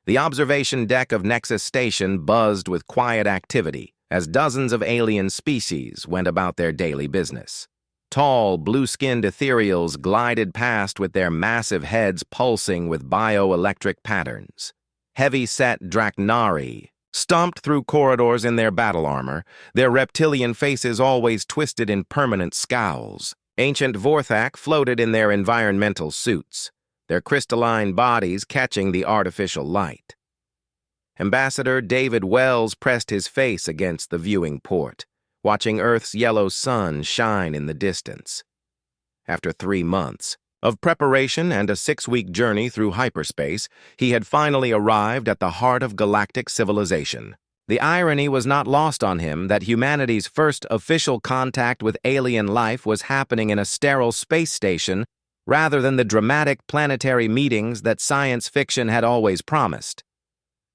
The observation deck of Nexus Station buzzed with quiet activity as dozens of alien species went about their daily business. Tall, blue-skinned ethereals glided past with their massive heads pulsing with bioelectric patterns. Heavy-set Drachnari stomped through corridors in their battle armor, their reptilian faces always twisted in permanent scowls. Ancient Vorthak floated in their environmental suits, their crystalline bodies catching the artificial light. Ambassador David Wells pressed his face against the viewing port, watching Earth's yellow sun shine in the distance. After 3 months of preparation and a 6-week journey through hyperspace, he had finally arrived at the heart of galactic civilization. The irony was not lost on him that humanity's first official contact with alien life was happening in a sterile space station rather than the dramatic planetary meetings that science fiction had always promised.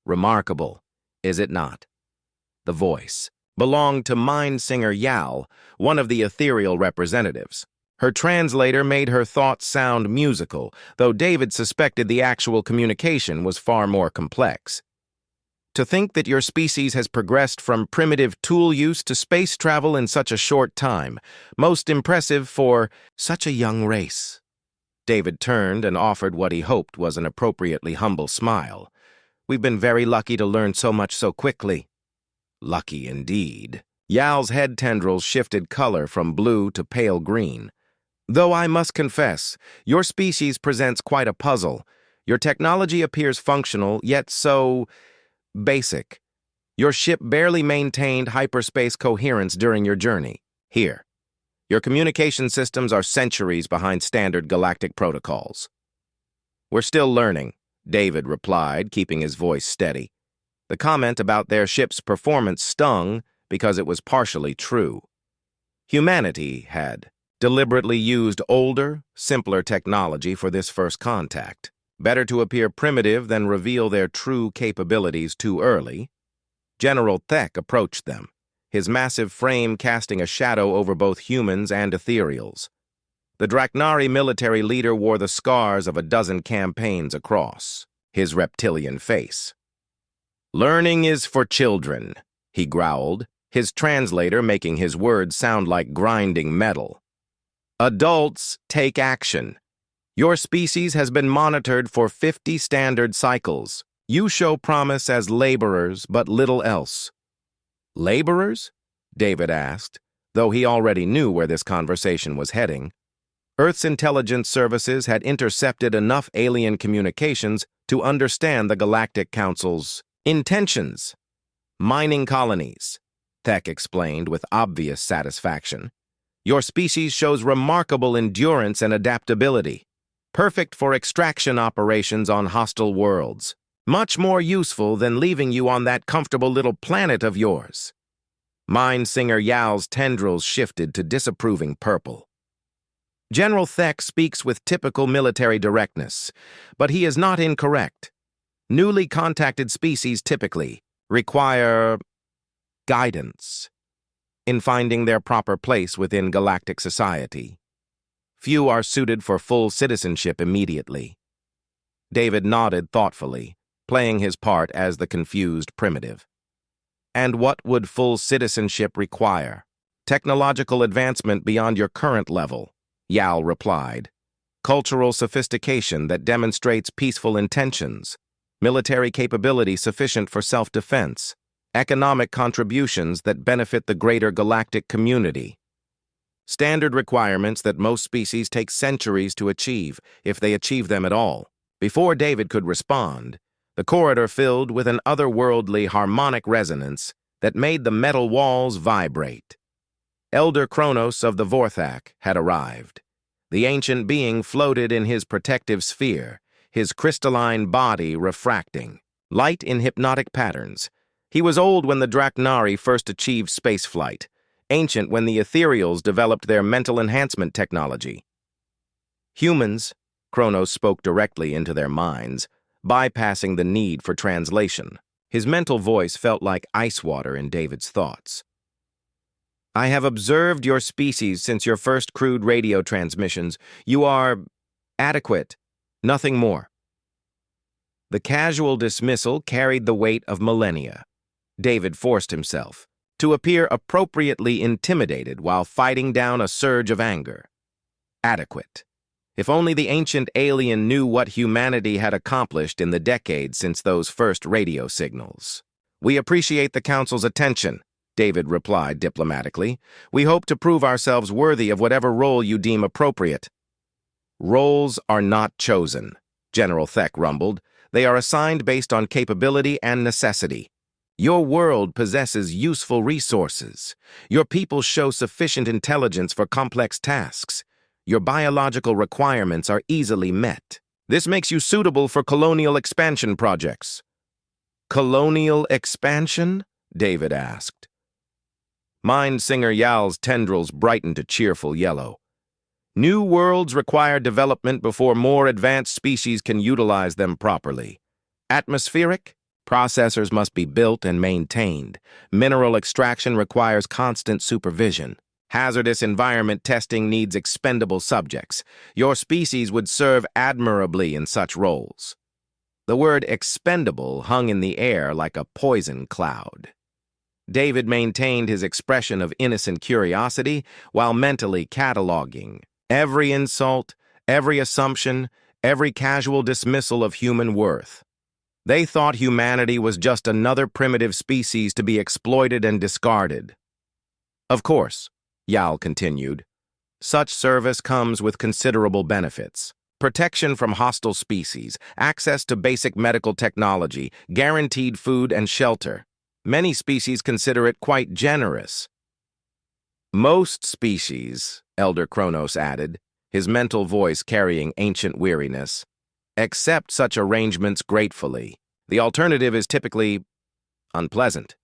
Remarkable, is it not? The voice belonged to mind singer Yal, one of the ethereal representatives. Her translator made her thoughts sound musical, though David suspected the actual communication was far more complex. To think that your species has progressed from primitive tool use to space travel in such a short time, most impressive for such a young race. David turned and offered what he hoped was an appropriately humble smile. We've been very lucky to learn so much so quickly. Lucky indeed. Yal's head tendrils shifted color from blue to pale green. Though I must confess, your species presents quite a puzzle. Your technology appears functional, yet so basic. Your ship barely maintained hyperspace coherence during your journey. Here. Your communication systems are centuries behind standard galactic protocols. We're still learning, David replied, keeping his voice steady. The comment about their ship's performance stung because it was partially true. Humanity had deliberately used older, simpler technology for this first contact. Better to appear primitive than reveal their true capabilities too early. General Thek approached them, his massive frame casting a shadow over both humans and ethereals. The Drachnari military leader wore the scars of a dozen campaigns across his reptilian face. "Learning is for children," he growled, his translator making his words sound like grinding metal. "Adults take action. Your species has been monitored for 50 standard cycles. You show promise as laborers, but little else." "Laborers?" David asked, though he already knew where this conversation was heading. Earth's intelligence services had intercepted enough alien communications to understand the Galactic Council's intentions. "Mining colonies," Thek explained with obvious satisfaction. "Your species shows remarkable endurance and adaptability, perfect for extraction operations on hostile worlds. Much more useful than leaving you on that comfortable little planet of yours." Mind Singer Yal's tendrils shifted to disapproving purple. General Thek speaks with typical military directness, but he is not incorrect. Newly contacted species typically require guidance in finding their proper place within galactic society. Few are suited for full citizenship immediately. David nodded thoughtfully, playing his part as the confused primitive. "And what would full citizenship require?" "Technological advancement beyond your current level," Yal replied. "Cultural sophistication that demonstrates peaceful intentions, military capability sufficient for self-defense, economic contributions that benefit the greater galactic community. Standard requirements that most species take centuries to achieve, if they achieve them at all." Before David could respond, the corridor filled with an otherworldly harmonic resonance that made the metal walls vibrate. Elder Kronos of the Vorthak had arrived. The ancient being floated in his protective sphere, his crystalline body refracting light in hypnotic patterns. He was old when the Drachnari first achieved spaceflight, ancient when the ethereals developed their mental enhancement technology. Humans, Kronos spoke directly into their minds, bypassing the need for translation. His mental voice felt like ice water in David's thoughts. "I have observed your species since your first crude radio transmissions. You are adequate, nothing more." The casual dismissal carried the weight of millennia. David forced himself to appear appropriately intimidated while fighting down a surge of anger. Adequate. If only the ancient alien knew what humanity had accomplished in the decades since those first radio signals. "We appreciate the Council's attention," David replied diplomatically. "We hope to prove ourselves worthy of whatever role you deem appropriate." "Roles are not chosen," General Thek rumbled. "They are assigned based on capability and necessity. Your world possesses useful resources. Your people show sufficient intelligence for complex tasks. Your biological requirements are easily met. This makes you suitable for colonial expansion projects." "Colonial expansion?" David asked. Mind Singer Yal's tendrils brightened a cheerful yellow. "New worlds require development before more advanced species can utilize them properly. Atmospheric? Processors must be built and maintained. Mineral extraction requires constant supervision. Hazardous environment testing needs expendable subjects. Your species would serve admirably in such roles." The word expendable hung in the air like a poison cloud. David maintained his expression of innocent curiosity while mentally cataloging every insult, every assumption, every casual dismissal of human worth. They thought humanity was just another primitive species to be exploited and discarded. "Of course," Yal continued, "such service comes with considerable benefits. Protection from hostile species, access to basic medical technology, guaranteed food and shelter. Many species consider it quite generous." "Most species," Elder Kronos added, his mental voice carrying ancient weariness, "accept such arrangements gratefully. The alternative is typically unpleasant."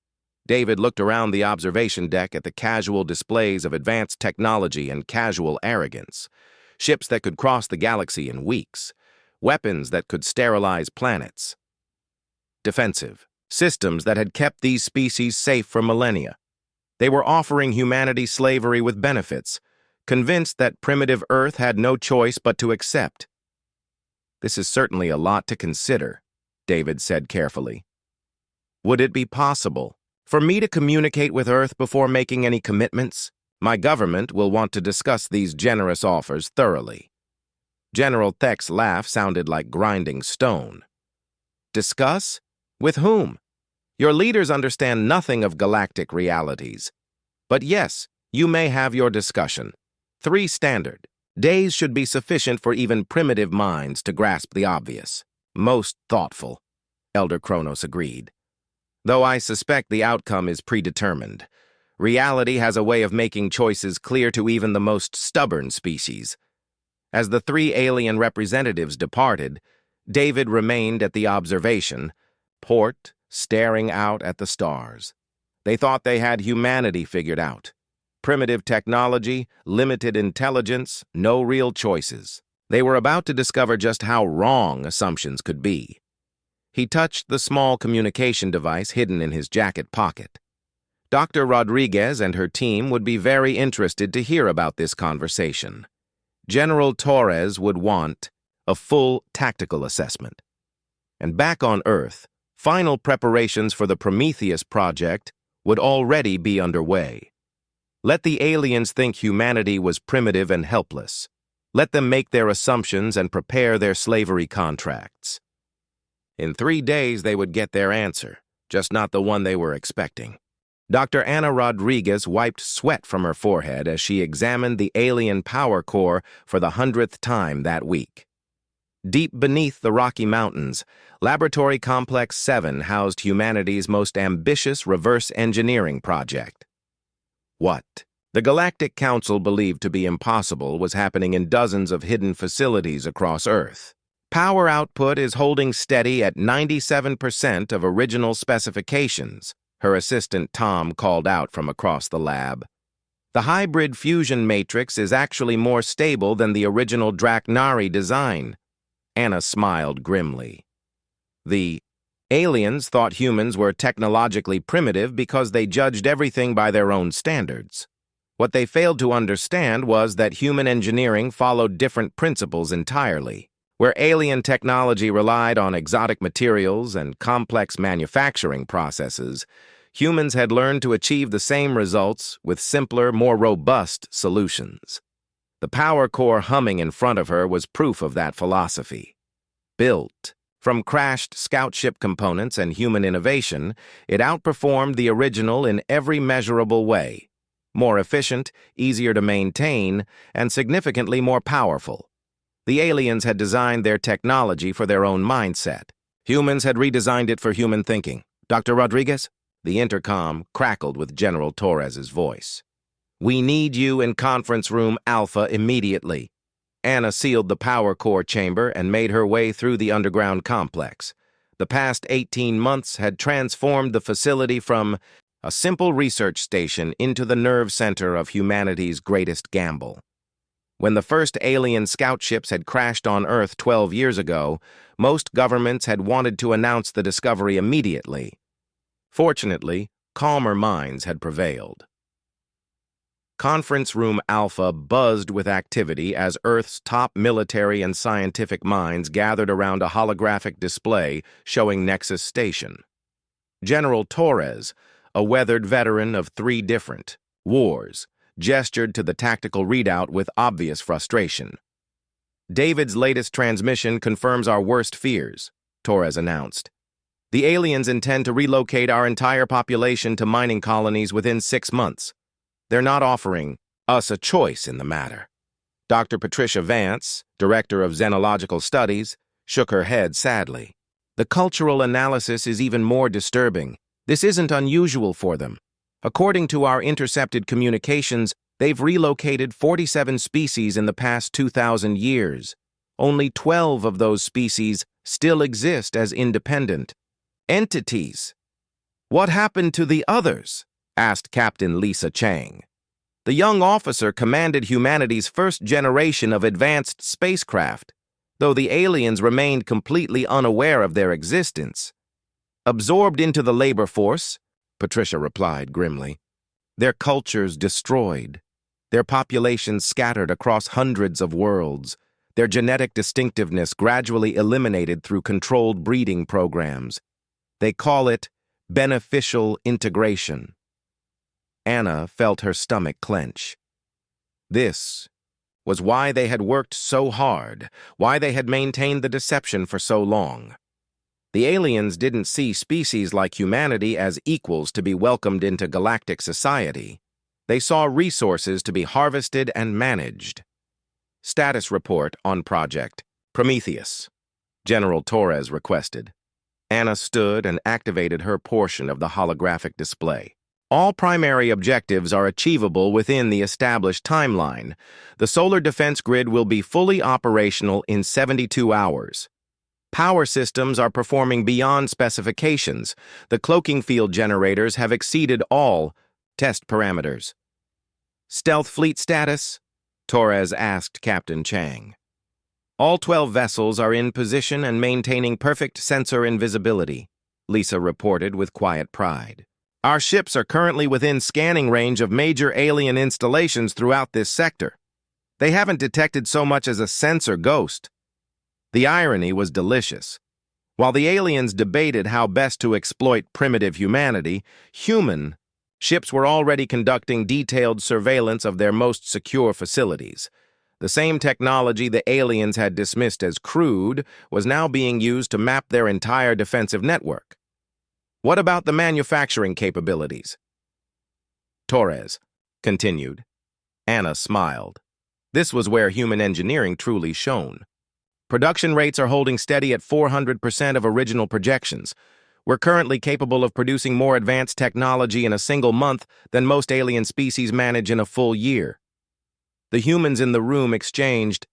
David looked around the observation deck at the casual displays of advanced technology and casual arrogance. Ships that could cross the galaxy in weeks. Weapons that could sterilize planets. Defensive. Systems that had kept these species safe for millennia. They were offering humanity slavery with benefits, convinced that primitive Earth had no choice but to accept. "This is certainly a lot to consider," David said carefully. "Would it be possible for me to communicate with Earth before making any commitments? My government will want to discuss these generous offers thoroughly." General Thek's laugh sounded like grinding stone. "Discuss? With whom? Your leaders understand nothing of galactic realities. But yes, you may have your discussion. 3 standard. Days should be sufficient for even primitive minds to grasp the obvious." "Most thoughtful," Elder Kronos agreed. "Though I suspect the outcome is predetermined. Reality has a way of making choices clear to even the most stubborn species." As the 3 alien representatives departed, David remained at the observation port, staring out at the stars. They thought they had humanity figured out. Primitive technology, limited intelligence, no real choices. They were about to discover just how wrong assumptions could be. He touched the small communication device hidden in his jacket pocket. Dr. Rodriguez and her team would be very interested to hear about this conversation. General Torres would want a full tactical assessment. And back on Earth, final preparations for the Prometheus project would already be underway. Let the aliens think humanity was primitive and helpless. Let them make their assumptions and prepare their slavery contracts. In 3 days, they would get their answer, just not the one they were expecting. Dr. Ana Rodriguez wiped sweat from her forehead as she examined the alien power core for the 100th time that week. Deep beneath the Rocky Mountains, Laboratory Complex 7 housed humanity's most ambitious reverse engineering project. What the Galactic Council believed to be impossible was happening in dozens of hidden facilities across Earth. Power output is holding steady at 97% of original specifications, her assistant Tom called out from across the lab. The hybrid fusion matrix is actually more stable than the original Draknari design. Anna smiled grimly. The aliens thought humans were technologically primitive because they judged everything by their own standards. What they failed to understand was that human engineering followed different principles entirely. Where alien technology relied on exotic materials and complex manufacturing processes, humans had learned to achieve the same results with simpler, more robust solutions. The power core humming in front of her was proof of that philosophy. Built from crashed scout ship components and human innovation, it outperformed the original in every measurable way. More efficient, easier to maintain, and significantly more powerful. The aliens had designed their technology for their own mindset. Humans had redesigned it for human thinking. Dr. Rodriguez? The intercom crackled with General Torres's voice. We need you in Conference Room Alpha immediately. Anna sealed the power core chamber and made her way through the underground complex. The past 18 months had transformed the facility from a simple research station into the nerve center of humanity's greatest gamble. When the first alien scout ships had crashed on Earth 12 years ago, most governments had wanted to announce the discovery immediately. Fortunately, calmer minds had prevailed. Conference Room Alpha buzzed with activity as Earth's top military and scientific minds gathered around a holographic display showing Nexus Station. General Torres, a weathered veteran of 3 different wars, gestured to the tactical readout with obvious frustration. David's latest transmission confirms our worst fears, Torres announced. The aliens intend to relocate our entire population to mining colonies within 6 months. They're not offering us a choice in the matter. Dr. Patricia Vance, director of Xenological Studies, shook her head sadly. The cultural analysis is even more disturbing. This isn't unusual for them. According to our intercepted communications, they've relocated 47 species in the past 2,000 years. Only 12 of those species still exist as independent entities. What happened to the others? Asked Captain Lisa Chang. The young officer commanded humanity's first generation of advanced spacecraft, though the aliens remained completely unaware of their existence. Absorbed into the labor force, Patricia replied grimly. Their cultures destroyed, their populations scattered across hundreds of worlds, their genetic distinctiveness gradually eliminated through controlled breeding programs. They call it beneficial integration. Anna felt her stomach clench. This was why they had worked so hard, why they had maintained the deception for so long. The aliens didn't see species like humanity as equals to be welcomed into galactic society. They saw resources to be harvested and managed. Status report on Project Prometheus, General Torres requested. Anna stood and activated her portion of the holographic display. All primary objectives are achievable within the established timeline. The solar defense grid will be fully operational in 72 hours. Power systems are performing beyond specifications. The cloaking field generators have exceeded all test parameters. Stealth fleet status? Torres asked Captain Chang. All 12 vessels are in position and maintaining perfect sensor invisibility, Lisa reported with quiet pride. Our ships are currently within scanning range of major alien installations throughout this sector. They haven't detected so much as a sensor ghost. The irony was delicious. While the aliens debated how best to exploit primitive humanity, human ships were already conducting detailed surveillance of their most secure facilities. The same technology the aliens had dismissed as crude was now being used to map their entire defensive network. What about the manufacturing capabilities? Torres continued. Anna smiled. This was where human engineering truly shone. Production rates are holding steady at 400% of original projections. We're currently capable of producing more advanced technology in a single month than most alien species manage in a full year. The humans in the room exchanged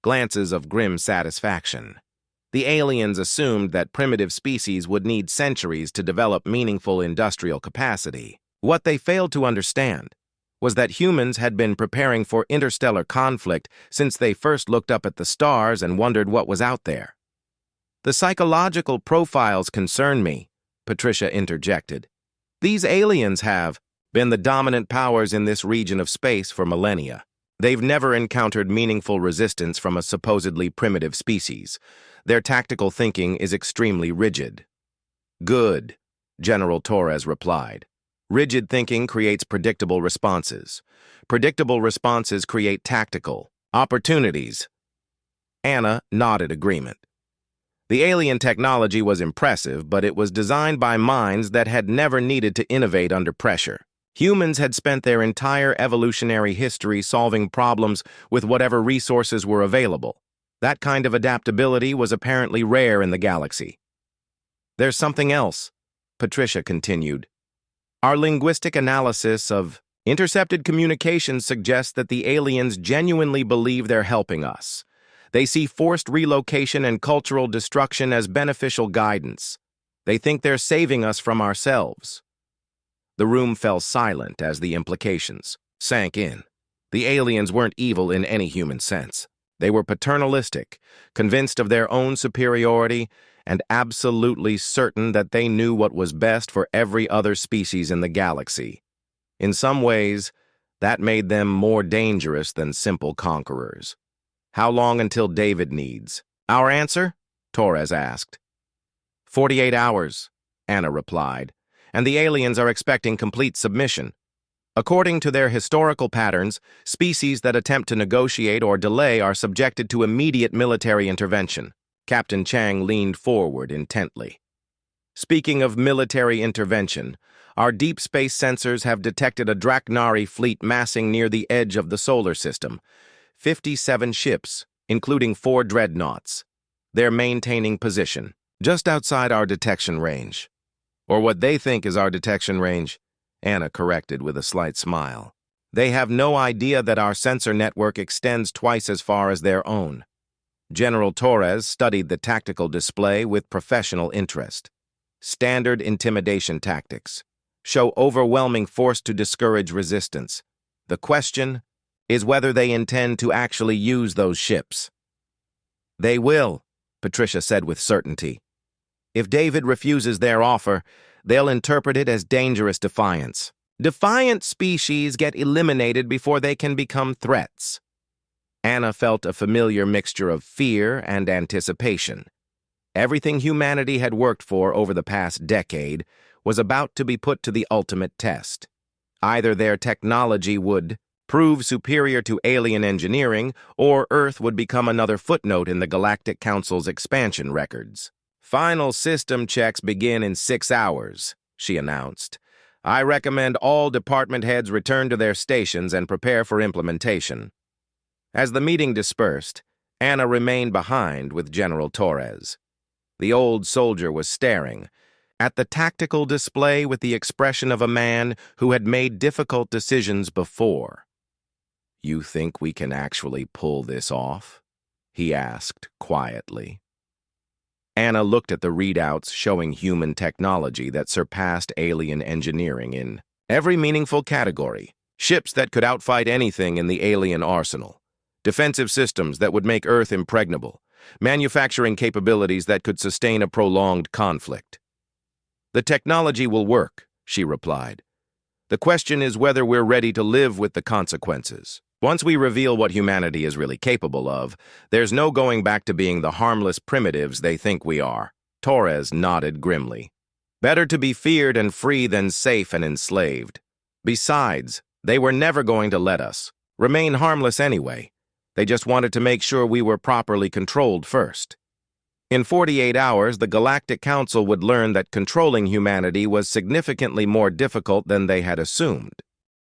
glances of grim satisfaction. The aliens assumed that primitive species would need centuries to develop meaningful industrial capacity. What they failed to understand was that humans had been preparing for interstellar conflict since they first looked up at the stars and wondered what was out there. The psychological profiles concern me, Patricia interjected. These aliens have been the dominant powers in this region of space for millennia. They've never encountered meaningful resistance from a supposedly primitive species. Their tactical thinking is extremely rigid. Good, General Torres replied. Rigid thinking creates predictable responses. Predictable responses create tactical opportunities. Anna nodded agreement. The alien technology was impressive, but it was designed by minds that had never needed to innovate under pressure. Humans had spent their entire evolutionary history solving problems with whatever resources were available. That kind of adaptability was apparently rare in the galaxy. There's something else, Patricia continued. Our linguistic analysis of intercepted communications suggests that the aliens genuinely believe they're helping us. They see forced relocation and cultural destruction as beneficial guidance. They think they're saving us from ourselves. The room fell silent as the implications sank in. The aliens weren't evil in any human sense. They were paternalistic, convinced of their own superiority, and absolutely certain that they knew what was best for every other species in the galaxy. In some ways, that made them more dangerous than simple conquerors. How long until David needs? Our answer? Torres asked. 48 hours, Anna replied, and the aliens are expecting complete submission. According to their historical patterns, species that attempt to negotiate or delay are subjected to immediate military intervention. Captain Chang leaned forward intently. Speaking of military intervention, our deep space sensors have detected a Draknari fleet massing near the edge of the solar system. 57 ships, including 4 dreadnoughts. They're maintaining position, just outside our detection range. Or what they think is our detection range, Anna corrected with a slight smile. They have no idea that our sensor network extends twice as far as their own. General Torres studied the tactical display with professional interest. Standard intimidation tactics show overwhelming force to discourage resistance. The question is whether they intend to actually use those ships. They will, Patricia said with certainty. If David refuses their offer, they'll interpret it as dangerous defiance. Defiant species get eliminated before they can become threats. Anna felt a familiar mixture of fear and anticipation. Everything humanity had worked for over the past decade was about to be put to the ultimate test. Either their technology would prove superior to alien engineering, or Earth would become another footnote in the Galactic Council's expansion records. Final system checks begin in 6 hours, she announced. I recommend all department heads return to their stations and prepare for implementation. As the meeting dispersed, Anna remained behind with General Torres. The old soldier was staring at the tactical display with the expression of a man who had made difficult decisions before. You think we can actually pull this off? He asked quietly. Anna looked at the readouts showing human technology that surpassed alien engineering in every meaningful category. Ships that could outfight anything in the alien arsenal. Defensive systems that would make Earth impregnable. Manufacturing capabilities that could sustain a prolonged conflict. The technology will work, she replied. The question is whether we're ready to live with the consequences. Once we reveal what humanity is really capable of, there's no going back to being the harmless primitives they think we are. Torres nodded grimly. Better to be feared and free than safe and enslaved. Besides, they were never going to let us remain harmless anyway. They just wanted to make sure we were properly controlled first. In 48 hours, the Galactic Council would learn that controlling humanity was significantly more difficult than they had assumed.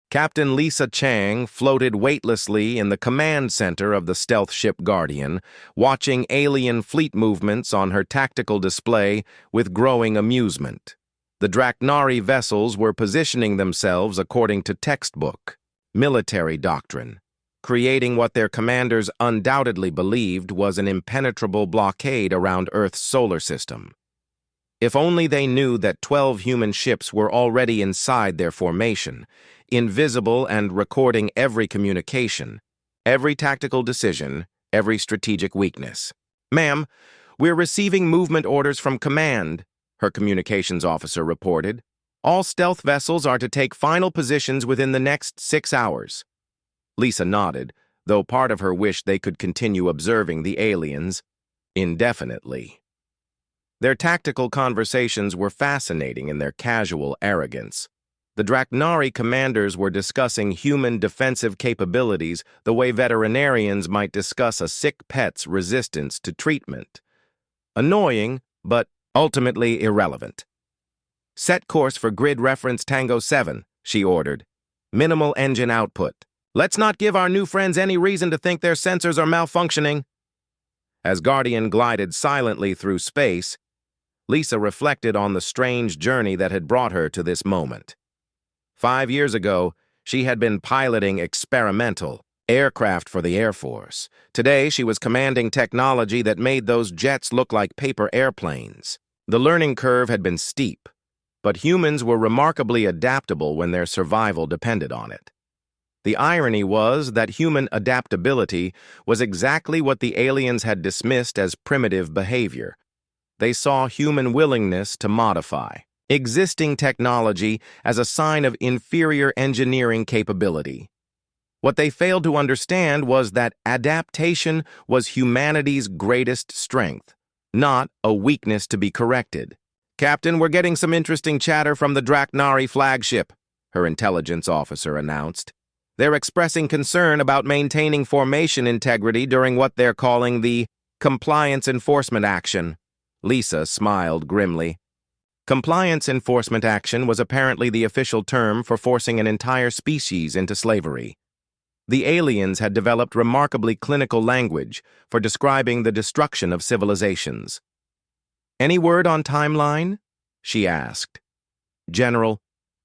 Captain Lisa Chang floated weightlessly in the command center of the stealth ship Guardian, watching alien fleet movements on her tactical display with growing amusement. The Draknari vessels were positioning themselves according to textbook, military doctrine, creating what their commanders undoubtedly believed was an impenetrable blockade around Earth's solar system. If only they knew that 12 human ships were already inside their formation, invisible and recording every communication, every tactical decision, every strategic weakness. Ma'am, we're receiving movement orders from command, her communications officer reported. All stealth vessels are to take final positions within the next 6 hours. Lisa nodded, though part of her wished they could continue observing the aliens indefinitely. Their tactical conversations were fascinating in their casual arrogance. The Draknari commanders were discussing human defensive capabilities the way veterinarians might discuss a sick pet's resistance to treatment. Annoying, but ultimately irrelevant. "Set course for grid reference Tango 7, she ordered. "Minimal engine output. Let's not give our new friends any reason to think their sensors are malfunctioning." As Guardian glided silently through space, Lisa reflected on the strange journey that had brought her to this moment. 5 years ago, she had been piloting experimental aircraft for the Air Force. Today, she was commanding technology that made those jets look like paper airplanes. The learning curve had been steep, but humans were remarkably adaptable when their survival depended on it. The irony was that human adaptability was exactly what the aliens had dismissed as primitive behavior. They saw human willingness to modify existing technology as a sign of inferior engineering capability. What they failed to understand was that adaptation was humanity's greatest strength, not a weakness to be corrected. "Captain, we're getting some interesting chatter from the Draknari flagship," her intelligence officer announced. "They're expressing concern about maintaining formation integrity during what they're calling the compliance enforcement action." Lisa smiled grimly. Compliance enforcement action was apparently the official term for forcing an entire species into slavery. The aliens had developed remarkably clinical language for describing the destruction of civilizations. "Any word on timeline?" she asked. "General,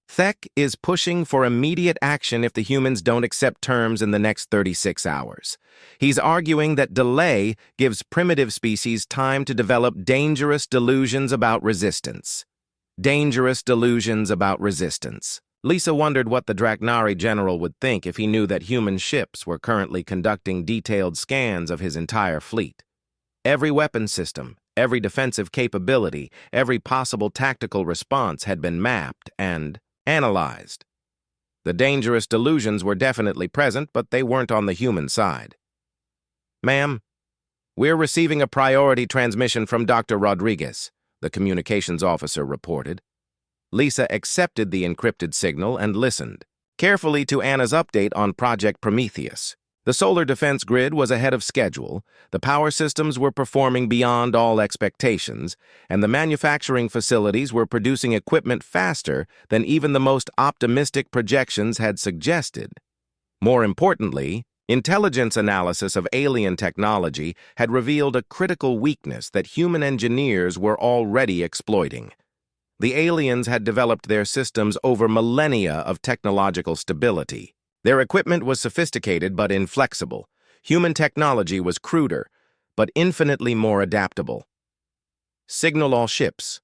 Thek is pushing for immediate action if the humans don't accept terms in the next 36 hours. He's arguing that delay gives primitive species time to develop dangerous delusions about resistance." Dangerous delusions about resistance. Lisa wondered what the Draknari general would think if he knew that human ships were currently conducting detailed scans of his entire fleet. Every weapon system, every defensive capability, every possible tactical response had been mapped and analyzed. The dangerous delusions were definitely present, but they weren't on the human side. "Ma'am, we're receiving a priority transmission from Dr. Rodriguez," the communications officer reported. Lisa accepted the encrypted signal and listened carefully to Anna's update on Project Prometheus. The solar defense grid was ahead of schedule, the power systems were performing beyond all expectations, and the manufacturing facilities were producing equipment faster than even the most optimistic projections had suggested. More importantly, intelligence analysis of alien technology had revealed a critical weakness that human engineers were already exploiting. The aliens had developed their systems over millennia of technological stability. Their equipment was sophisticated but inflexible. Human technology was cruder, but infinitely more adaptable. "Signal all ships,"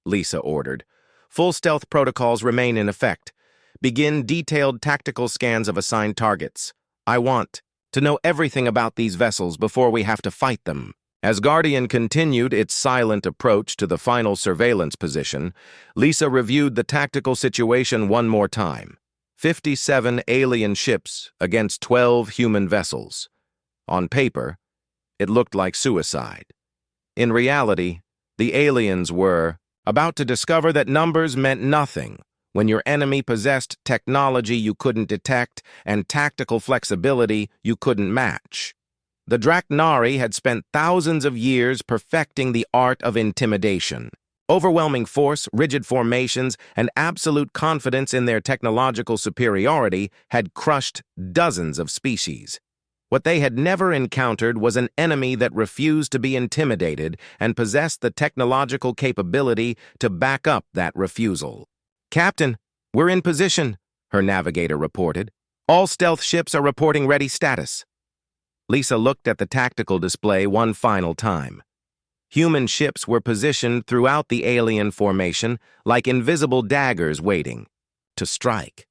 Lisa ordered. "Full stealth protocols remain in effect. Begin detailed tactical scans of assigned targets. I want to know everything about these vessels before we have to fight them." As Guardian continued its silent approach to the final surveillance position, Lisa reviewed the tactical situation one more time. 57 alien ships against 12 human vessels. On paper, it looked like suicide. In reality, the aliens were about to discover that numbers meant nothing when your enemy possessed technology you couldn't detect and tactical flexibility you couldn't match. The Draknari had spent thousands of years perfecting the art of intimidation. Overwhelming force, rigid formations, and absolute confidence in their technological superiority had crushed dozens of species. What they had never encountered was an enemy that refused to be intimidated and possessed the technological capability to back up that refusal. "Captain, we're in position," her navigator reported. "All stealth ships are reporting ready status." Lisa looked at the tactical display one final time. Human ships were positioned throughout the alien formation like invisible daggers waiting to strike.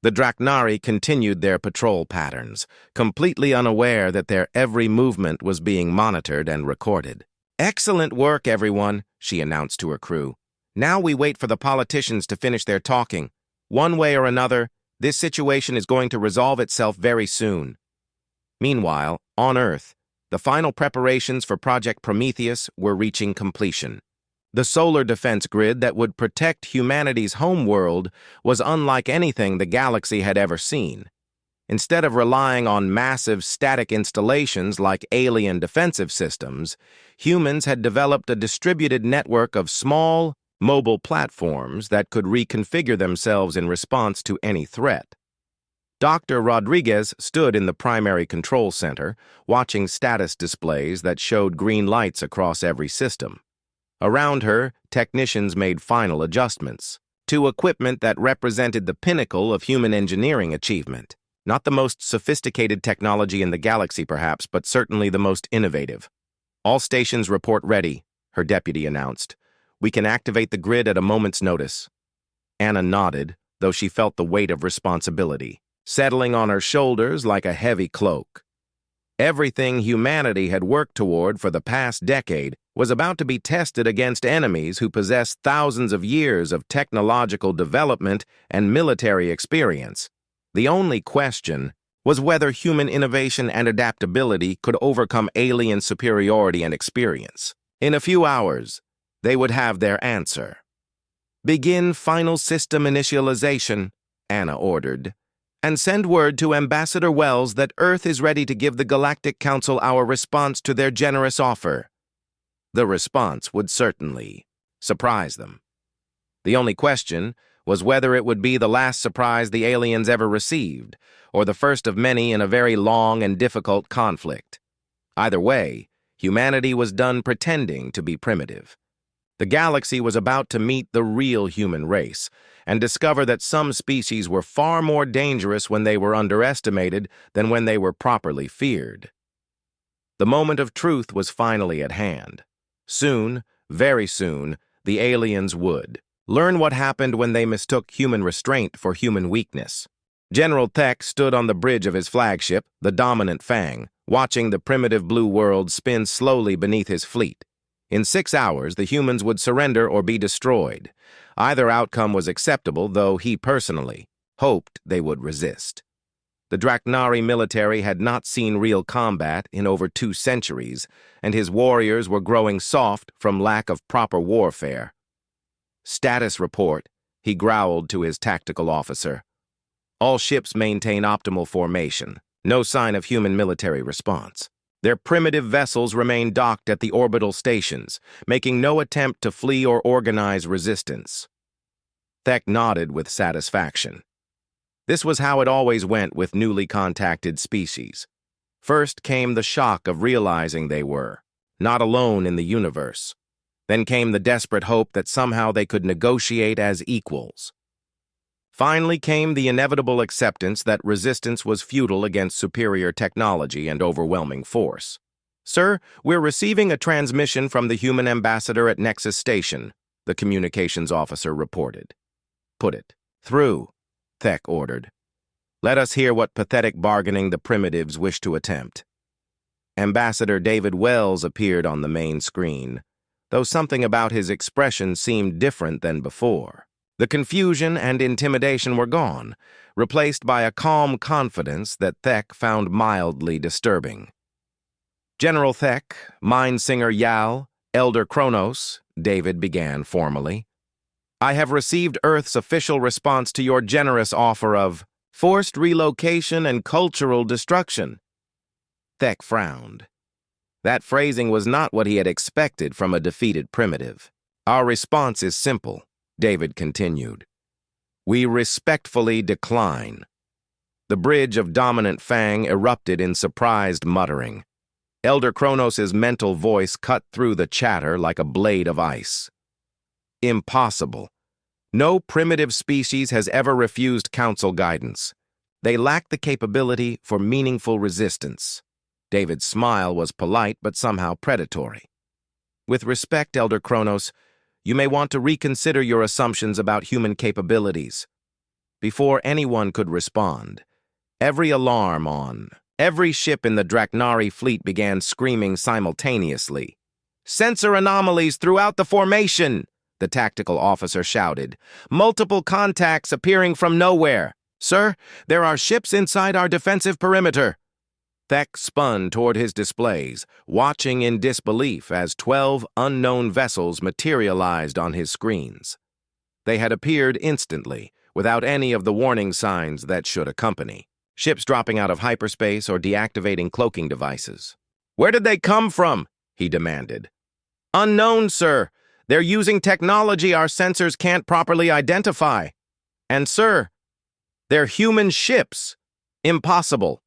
The Draknari continued their patrol patterns, completely unaware that their every movement was being monitored and recorded. "Excellent work, everyone," she announced to her crew. "Now we wait for the politicians to finish their talking. One way or another, this situation is going to resolve itself very soon." Meanwhile, on Earth, the final preparations for Project Prometheus were reaching completion. The solar defense grid that would protect humanity's homeworld was unlike anything the galaxy had ever seen. Instead of relying on massive static installations like alien defensive systems, humans had developed a distributed network of small, mobile platforms that could reconfigure themselves in response to any threat. Dr. Rodriguez stood in the primary control center, watching status displays that showed green lights across every system. Around her, technicians made final adjustments to equipment that represented the pinnacle of human engineering achievement. Not the most sophisticated technology in the galaxy, perhaps, but certainly the most innovative. "All stations report ready," her deputy announced. "We can activate the grid at a moment's notice." Anna nodded, though she felt the weight of responsibility settling on her shoulders like a heavy cloak. Everything humanity had worked toward for the past decade was about to be tested against enemies who possessed thousands of years of technological development and military experience. The only question was whether human innovation and adaptability could overcome alien superiority and experience. In a few hours, they would have their answer. "Begin final system initialization," Anna ordered, "and send word to Ambassador Wells that Earth is ready to give the Galactic Council our response to their generous offer." The response would certainly surprise them. The only question was whether it would be the last surprise the aliens ever received, or the first of many in a very long and difficult conflict. Either way, humanity was done pretending to be primitive. The galaxy was about to meet the real human race and discover that some species were far more dangerous when they were underestimated than when they were properly feared. The moment of truth was finally at hand. Soon, very soon, the aliens would learn what happened when they mistook human restraint for human weakness. General Tech stood on the bridge of his flagship, the Dominant Fang, watching the primitive blue world spin slowly beneath his fleet. In 6 hours, the humans would surrender or be destroyed. Either outcome was acceptable, though he personally hoped they would resist. The Draknari military had not seen real combat in over 2 centuries, and his warriors were growing soft from lack of proper warfare. "Status report," he growled to his tactical officer. "All ships maintain optimal formation. No sign of human military response. Their primitive vessels remain docked at the orbital stations, making no attempt to flee or organize resistance." Thek nodded with satisfaction. This was how it always went with newly contacted species. First came the shock of realizing they were not alone in the universe. Then came the desperate hope that somehow they could negotiate as equals. Finally came the inevitable acceptance that resistance was futile against superior technology and overwhelming force. "Sir, we're receiving a transmission from the human ambassador at Nexus Station," the communications officer reported. "Put it through," Thek ordered. "Let us hear what pathetic bargaining the primitives wish to attempt." Ambassador David Wells appeared on the main screen, though something about his expression seemed different than before. The confusion and intimidation were gone, replaced by a calm confidence that Thek found mildly disturbing. "General Thek, Mind Singer Yal, Elder Kronos," David began formally, "I have received Earth's official response to your generous offer of forced relocation and cultural destruction." Thek frowned. That phrasing was not what he had expected from a defeated primitive. "Our response is simple," David continued. "We respectfully decline." The bridge of Dominant Fang erupted in surprised muttering. Elder Kronos' mental voice cut through the chatter like a blade of ice. "Impossible. No primitive species has ever refused council guidance. They lack the capability for meaningful resistance." David's smile was polite but somehow predatory. "With respect, Elder Kronos, you may want to reconsider your assumptions about human capabilities." Before anyone could respond, every alarm on every ship in the Draknari fleet began screaming simultaneously. "Sensor anomalies throughout the formation!" the tactical officer shouted. "Multiple contacts appearing from nowhere. Sir, there are ships inside our defensive perimeter." Thek spun toward his displays, watching in disbelief as 12 unknown vessels materialized on his screens. They had appeared instantly, without any of the warning signs that should accompany. Ships dropping out of hyperspace or deactivating cloaking devices. "Where did they come from?" he demanded. "Unknown, sir. They're using technology our sensors can't properly identify. And, sir, they're human ships. Impossible."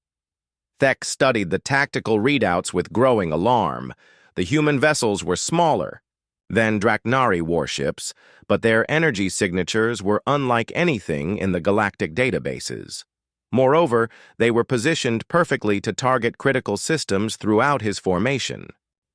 Thek studied the tactical readouts with growing alarm. The human vessels were smaller than Draknari warships, but their energy signatures were unlike anything in the galactic databases. Moreover, they were positioned perfectly to target critical systems throughout his formation.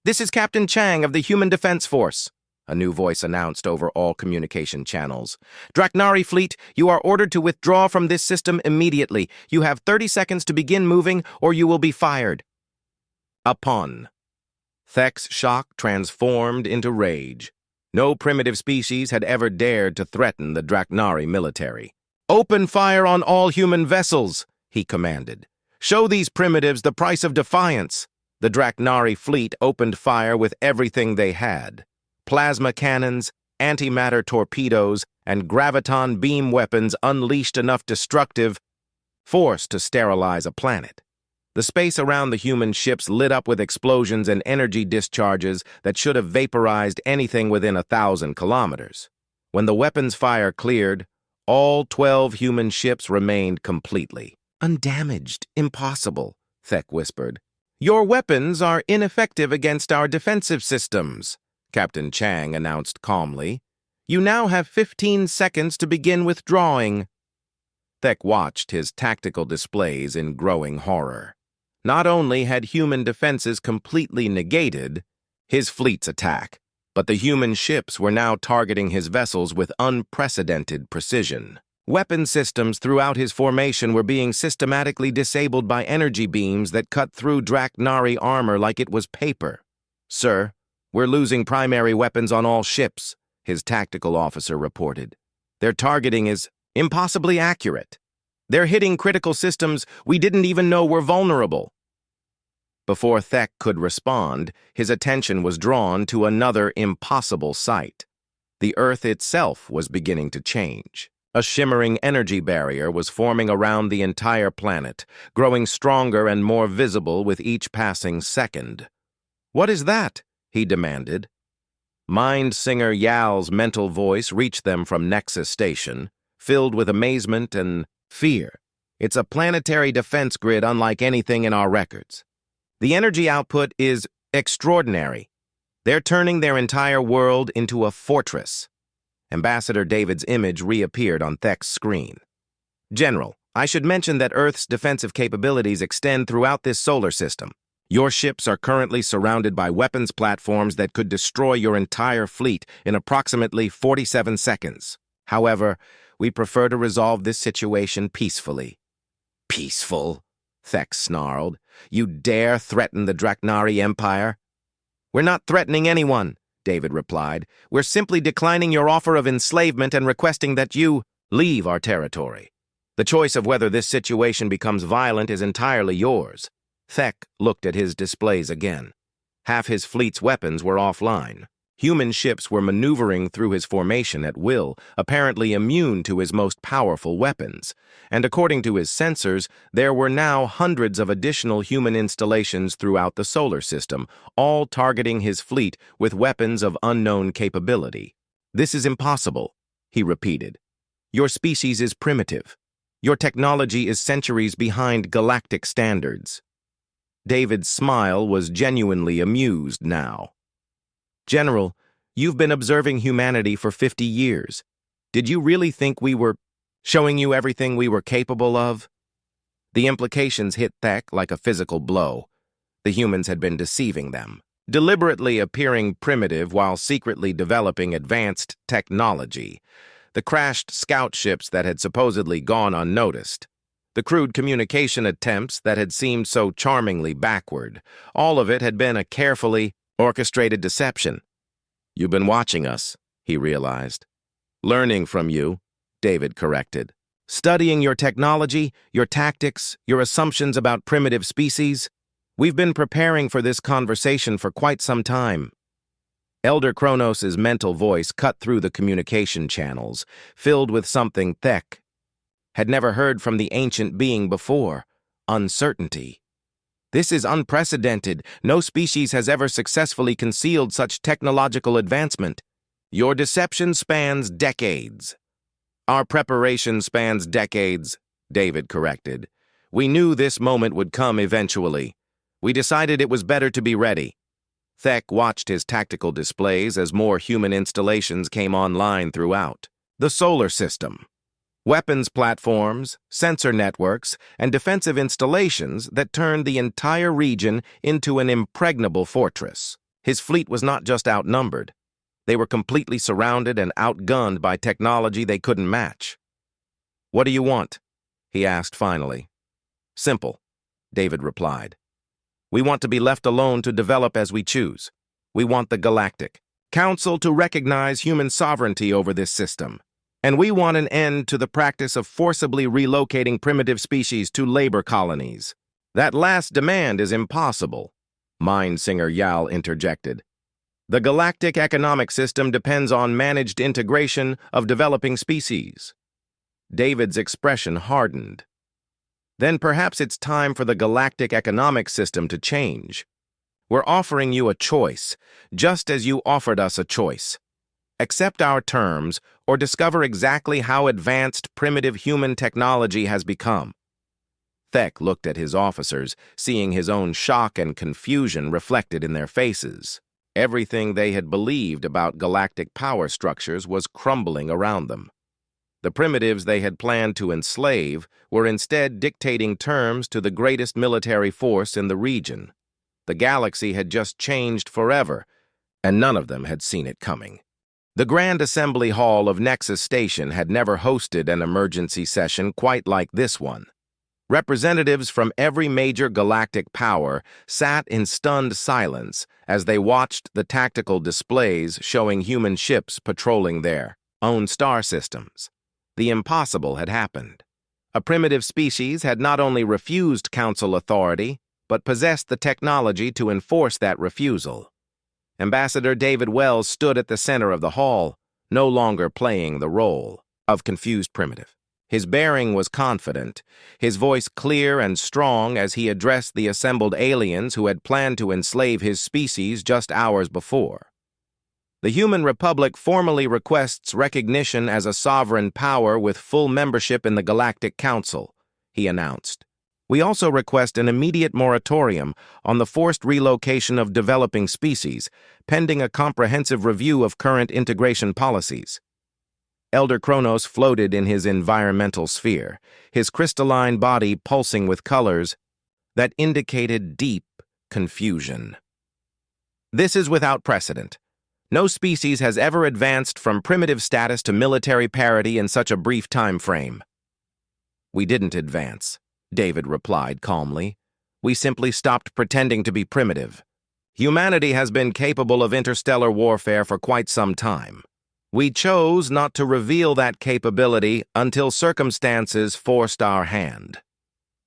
"This is Captain Chang of the Human Defense Force," a new voice announced over all communication channels. "Draknari fleet, you are ordered to withdraw from this system immediately. You have 30 seconds to begin moving, or you will be fired." Upon. Thek's shock transformed into rage. No primitive species had ever dared to threaten the Draknari military. "Open fire on all human vessels," he commanded. "Show these primitives the price of defiance." The Draknari fleet opened fire with everything they had. Plasma cannons, antimatter torpedoes, and graviton beam weapons unleashed enough destructive force to sterilize a planet. The space around the human ships lit up with explosions and energy discharges that should have vaporized anything within 1,000 kilometers. When the weapons fire cleared, all 12 human ships remained completely undamaged. "Impossible," Thek whispered. "Your weapons are ineffective against our defensive systems," Captain Chang announced calmly. "You now have 15 seconds to begin withdrawing." Thek watched his tactical displays in growing horror. Not only had human defenses completely negated his fleet's attack, but the human ships were now targeting his vessels with unprecedented precision. Weapon systems throughout his formation were being systematically disabled by energy beams that cut through Draknari armor like it was paper. "Sir, we're losing primary weapons on all ships," his tactical officer reported. "Their targeting is impossibly accurate. They're hitting critical systems we didn't even know were vulnerable." Before Thek could respond, his attention was drawn to another impossible sight. The Earth itself was beginning to change. A shimmering energy barrier was forming around the entire planet, growing stronger and more visible with each passing second. "What is that?" he demanded. Mind Singer Yal's mental voice reached them from Nexus Station, filled with amazement and fear. "It's a planetary defense grid unlike anything in our records. The energy output is extraordinary. They're turning their entire world into a fortress." Ambassador David's image reappeared on Thek's screen. "General, I should mention that Earth's defensive capabilities extend throughout this solar system. Your ships are currently surrounded by weapons platforms that could destroy your entire fleet in approximately 47 seconds. However, we prefer to resolve this situation peacefully." "Peaceful?" Thek snarled. "You dare threaten the Draknari Empire?" "We're not threatening anyone," David replied. "We're simply declining your offer of enslavement and requesting that you leave our territory. The choice of whether this situation becomes violent is entirely yours." Thek looked at his displays again. Half his fleet's weapons were offline. Human ships were maneuvering through his formation at will, apparently immune to his most powerful weapons. And according to his sensors, there were now hundreds of additional human installations throughout the solar system, all targeting his fleet with weapons of unknown capability. "This is impossible," he repeated. "Your species is primitive. Your technology is centuries behind galactic standards." David's smile was genuinely amused now. "General, you've been observing humanity for 50 years. Did you really think we were showing you everything we were capable of?" The implications hit Thek like a physical blow. The humans had been deceiving them, deliberately appearing primitive while secretly developing advanced technology. The crashed scout ships that had supposedly gone unnoticed. The crude communication attempts that had seemed so charmingly backward. All of it had been a carefully orchestrated deception. "You've been watching us," he realized. "Learning from you," David corrected. "Studying your technology, your tactics, your assumptions about primitive species." We've been preparing for this conversation for quite some time. Elder Kronos' mental voice cut through the communication channels, filled with something Thek had never heard from the ancient being before: uncertainty. This is unprecedented. No species has ever successfully concealed such technological advancement. Your deception spans decades. Our preparation spans decades, David corrected. We knew this moment would come eventually. We decided it was better to be ready. Thek watched his tactical displays as more human installations came online throughout the solar system. Weapons platforms, sensor networks, and defensive installations that turned the entire region into an impregnable fortress. His fleet was not just outnumbered. They were completely surrounded and outgunned by technology they couldn't match. "What do you want?" he asked finally. "Simple," David replied. "We want to be left alone to develop as we choose. We want the Galactic Council to recognize human sovereignty over this system. And we want an end to the practice of forcibly relocating primitive species to labor colonies. That last demand is impossible," Mind Singer Yal interjected. "The galactic economic system depends on managed integration of developing species." David's expression hardened. "Then perhaps it's time for the galactic economic system to change. We're offering you a choice, just as you offered us a choice. Accept our terms, or discover exactly how advanced primitive human technology has become." Thek looked at his officers, seeing his own shock and confusion reflected in their faces. Everything they had believed about galactic power structures was crumbling around them. The primitives they had planned to enslave were instead dictating terms to the greatest military force in the region. The galaxy had just changed forever, and none of them had seen it coming. The Grand Assembly Hall of Nexus Station had never hosted an emergency session quite like this one. Representatives from every major galactic power sat in stunned silence as they watched the tactical displays showing human ships patrolling their own star systems. The impossible had happened. A primitive species had not only refused council authority, but possessed the technology to enforce that refusal. Ambassador David Wells stood at the center of the hall, no longer playing the role of confused primitive. His bearing was confident, his voice clear and strong as he addressed the assembled aliens who had planned to enslave his species just hours before. "The Human Republic formally requests recognition as a sovereign power with full membership in the Galactic Council," he announced. "We also request an immediate moratorium on the forced relocation of developing species, pending a comprehensive review of current integration policies." Elder Kronos floated in his environmental sphere, his crystalline body pulsing with colors that indicated deep confusion. "This is without precedent. No species has ever advanced from primitive status to military parity in such a brief time frame." "We didn't advance," David replied calmly. "We simply stopped pretending to be primitive. Humanity has been capable of interstellar warfare for quite some time. We chose not to reveal that capability until circumstances forced our hand."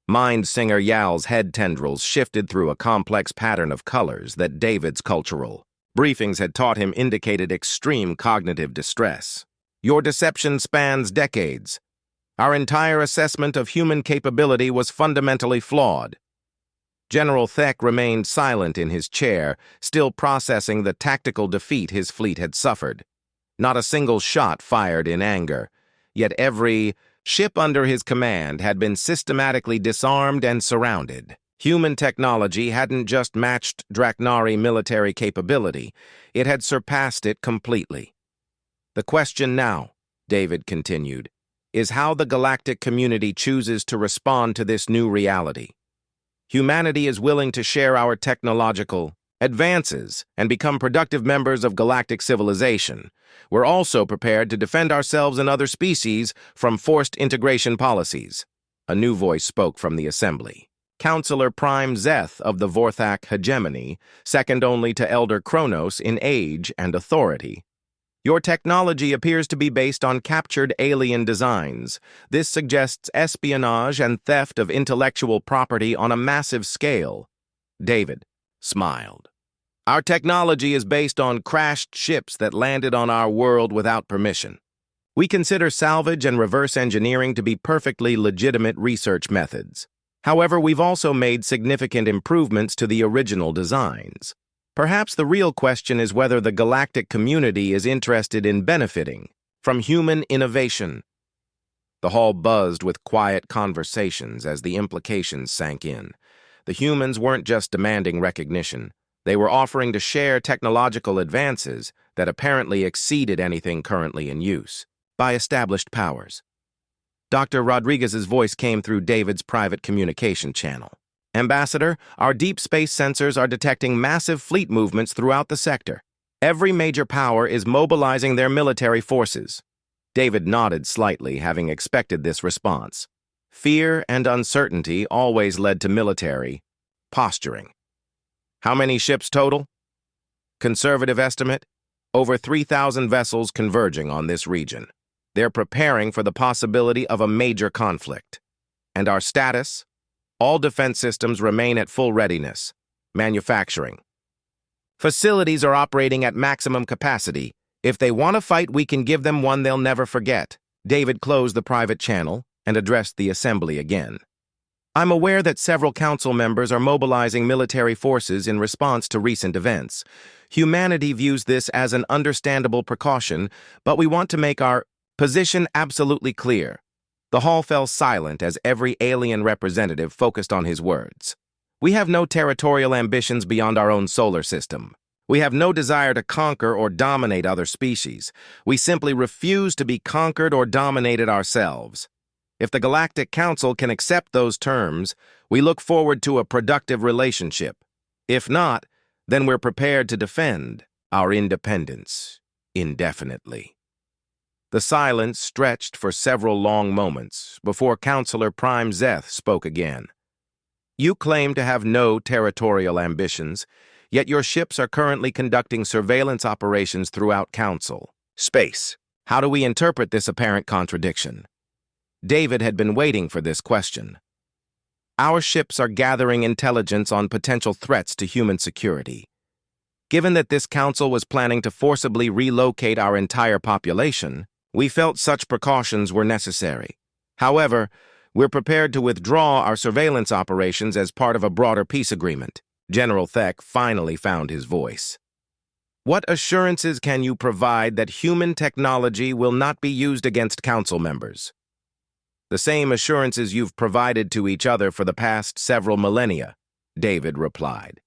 Mind Singer Yal's head tendrils shifted through a complex pattern of colors that David's cultural briefings had taught him indicated extreme cognitive distress. "Your deception spans decades. Our entire assessment of human capability was fundamentally flawed." General Thek remained silent in his chair, still processing the tactical defeat his fleet had suffered. Not a single shot fired in anger, yet every ship under his command had been systematically disarmed and surrounded. Human technology hadn't just matched Draknari military capability, it had surpassed it completely. "The question now," David continued, "is how the galactic community chooses to respond to this new reality. Humanity is willing to share our technological advances and become productive members of galactic civilization. We're also prepared to defend ourselves and other species from forced integration policies." A new voice spoke from the assembly. Counselor Prime Zeth of the Vorthak hegemony, second only to Elder Kronos in age and authority. "Your technology appears to be based on captured alien designs. This suggests espionage and theft of intellectual property on a massive scale. David smiled. Our technology is based on crashed ships that landed on our world without permission. We consider salvage and reverse engineering to be perfectly legitimate research methods. However, we've also made significant improvements to the original designs. Perhaps the real question is whether the galactic community is interested in benefiting from human innovation. The hall buzzed with quiet conversations as the implications sank in. The humans weren't just demanding recognition. They were offering to share technological advances that apparently exceeded anything currently in use by established powers. Dr. Rodriguez's voice came through David's private communication channel. Ambassador, our deep space sensors are detecting massive fleet movements throughout the sector. Every major power is mobilizing their military forces. David nodded slightly, having expected this response. Fear and uncertainty always led to military posturing. How many ships total? Conservative estimate, over 3,000 vessels converging on this region. They're preparing for the possibility of a major conflict. And our status? All defense systems remain at full readiness. Manufacturing. Facilities are operating at maximum capacity. If they want to fight, we can give them one they'll never forget. David closed the private channel and addressed the assembly again. I'm aware that several council members are mobilizing military forces in response to recent events. Humanity views this as an understandable precaution, but we want to make our position absolutely clear. The hall fell silent as every alien representative focused on his words. We have no territorial ambitions beyond our own solar system. We have no desire to conquer or dominate other species. We simply refuse to be conquered or dominated ourselves. If the Galactic Council can accept those terms, we look forward to a productive relationship. If not, then we're prepared to defend our independence indefinitely. The silence stretched for several long moments before Counselor Prime Zeth spoke again. You claim to have no territorial ambitions, yet your ships are currently conducting surveillance operations throughout Council space. How do we interpret this apparent contradiction? David had been waiting for this question. Our ships are gathering intelligence on potential threats to human security. Given that this council was planning to forcibly relocate our entire population, we felt such precautions were necessary. However, we're prepared to withdraw our surveillance operations as part of a broader peace agreement. General Thek finally found his voice. What assurances can you provide that human technology will not be used against council members? The same assurances you've provided to each other for the past several millennia, David replied.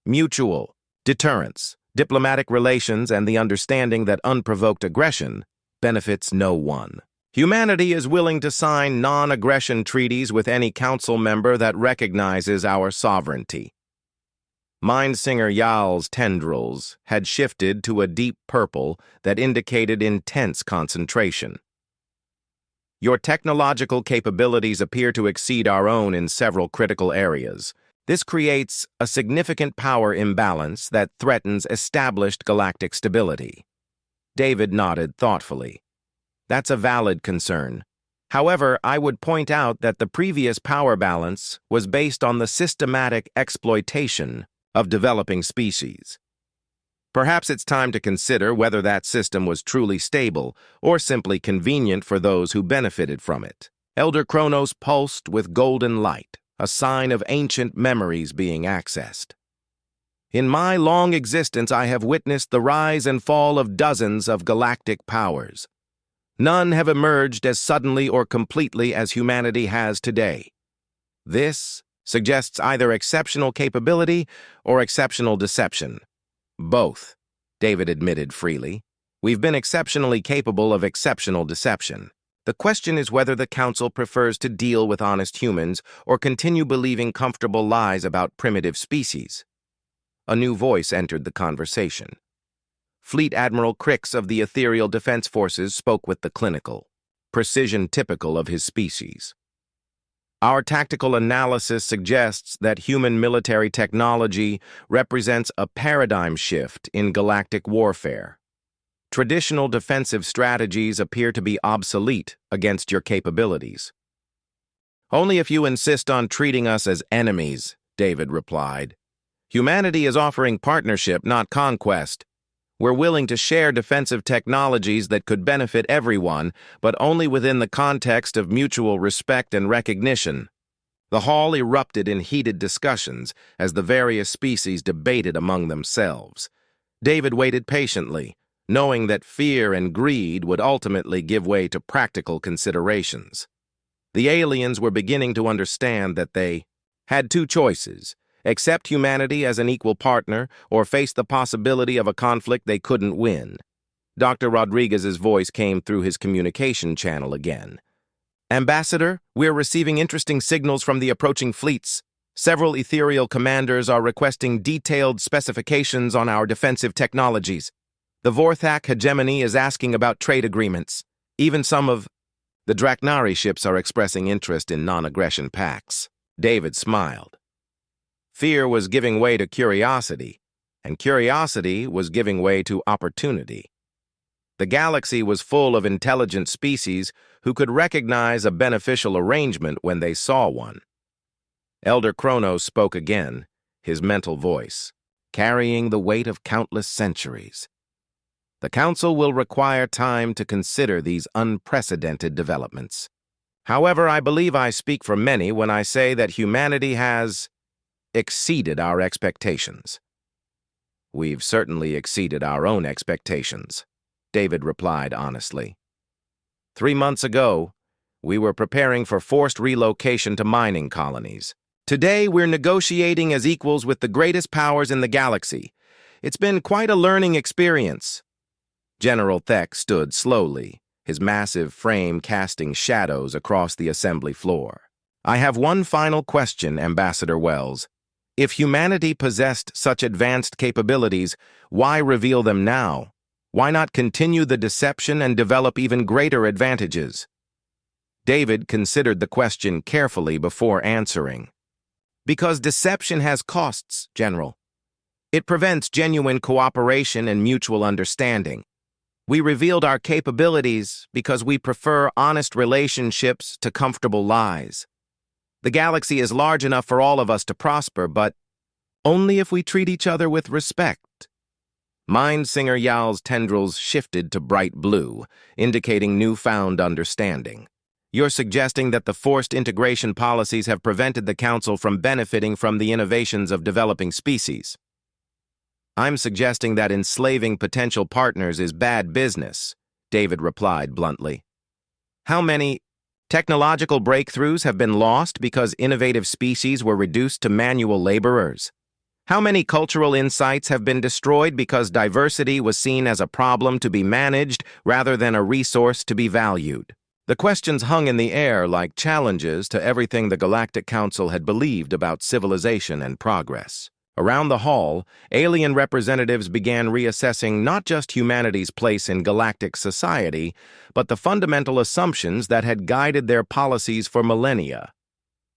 Mutual, deterrence, diplomatic relations, and the understanding that unprovoked aggression benefits no one. Humanity is willing to sign non-aggression treaties with any council member that recognizes our sovereignty. Mindsinger Yal's tendrils had shifted to a deep purple that indicated intense concentration. Your technological capabilities appear to exceed our own in several critical areas. This creates a significant power imbalance that threatens established galactic stability. David nodded thoughtfully. That's a valid concern. However, I would point out that the previous power balance was based on the systematic exploitation of developing species. Perhaps it's time to consider whether that system was truly stable or simply convenient for those who benefited from it. Elder Kronos pulsed with golden light, a sign of ancient memories being accessed. In my long existence, I have witnessed the rise and fall of dozens of galactic powers. None have emerged as suddenly or completely as humanity has today. This suggests either exceptional capability or exceptional deception. Both, David admitted freely. We've been exceptionally capable of exceptional deception. The question is whether the Council prefers to deal with honest humans or continue believing comfortable lies about primitive species. A new voice entered the conversation. Fleet Admiral Crix of the Ethereal Defense Forces spoke with the clinical precision typical of his species. Our tactical analysis suggests that human military technology represents a paradigm shift in galactic warfare. Traditional defensive strategies appear to be obsolete against your capabilities. Only if you insist on treating us as enemies, David replied. Humanity is offering partnership, not conquest. We're willing to share defensive technologies that could benefit everyone, but only within the context of mutual respect and recognition. The hall erupted in heated discussions as the various species debated among themselves. David waited patiently, knowing that fear and greed would ultimately give way to practical considerations. The aliens were beginning to understand that they had two choices: accept humanity as an equal partner or face the possibility of a conflict they couldn't win. Dr. Rodriguez's voice came through his communication channel again. Ambassador, we're receiving interesting signals from the approaching fleets. Several ethereal commanders are requesting detailed specifications on our defensive technologies. The Vorthak hegemony is asking about trade agreements. Even some of the Draknari ships are expressing interest in non-aggression pacts. David smiled. Fear was giving way to curiosity, and curiosity was giving way to opportunity. The galaxy was full of intelligent species who could recognize a beneficial arrangement when they saw one. Elder Kronos spoke again, his mental voice, carrying the weight of countless centuries. The Council will require time to consider these unprecedented developments. However, I believe I speak for many when I say that humanity has exceeded our expectations. We've certainly exceeded our own expectations, David replied honestly. 3 months ago, we were preparing for forced relocation to mining colonies. Today, we're negotiating as equals with the greatest powers in the galaxy. It's been quite a learning experience. General Thek stood slowly, his massive frame casting shadows across the assembly floor. I have one final question, Ambassador Wells. If humanity possessed such advanced capabilities, why reveal them now? Why not continue the deception and develop even greater advantages? David considered the question carefully before answering. Because deception has costs, General. It prevents genuine cooperation and mutual understanding. We revealed our capabilities because we prefer honest relationships to comfortable lies. The galaxy is large enough for all of us to prosper, but only if we treat each other with respect. Mind Singer Yal's tendrils shifted to bright blue, indicating newfound understanding. You're suggesting that the forced integration policies have prevented the Council from benefiting from the innovations of developing species. I'm suggesting that enslaving potential partners is bad business, David replied bluntly. How many technological breakthroughs have been lost because innovative species were reduced to manual laborers? How many cultural insights have been destroyed because diversity was seen as a problem to be managed rather than a resource to be valued? The questions hung in the air like challenges to everything the Galactic Council had believed about civilization and progress. Around the hall, alien representatives began reassessing not just humanity's place in galactic society, but the fundamental assumptions that had guided their policies for millennia.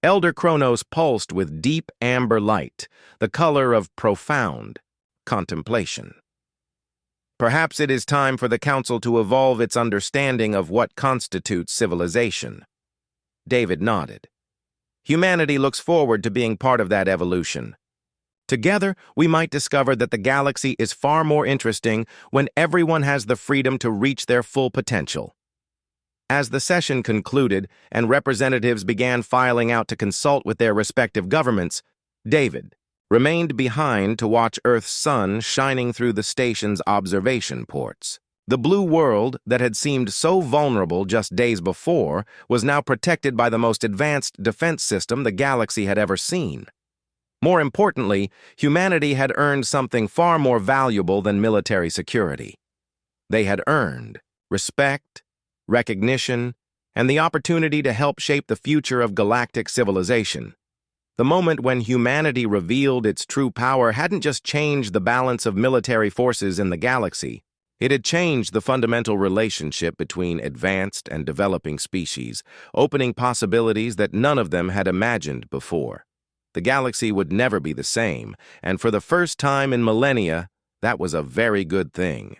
Elder Kronos pulsed with deep amber light, the color of profound contemplation. Perhaps it is time for the Council to evolve its understanding of what constitutes civilization. David nodded. Humanity looks forward to being part of that evolution. Together, we might discover that the galaxy is far more interesting when everyone has the freedom to reach their full potential. As the session concluded and representatives began filing out to consult with their respective governments, David remained behind to watch Earth's sun shining through the station's observation ports. The blue world that had seemed so vulnerable just days before was now protected by the most advanced defense system the galaxy had ever seen. More importantly, humanity had earned something far more valuable than military security. They had earned respect, recognition, and the opportunity to help shape the future of galactic civilization. The moment when humanity revealed its true power hadn't just changed the balance of military forces in the galaxy. It had changed the fundamental relationship between advanced and developing species, opening possibilities that none of them had imagined before. The galaxy would never be the same, and for the first time in millennia, that was a very good thing.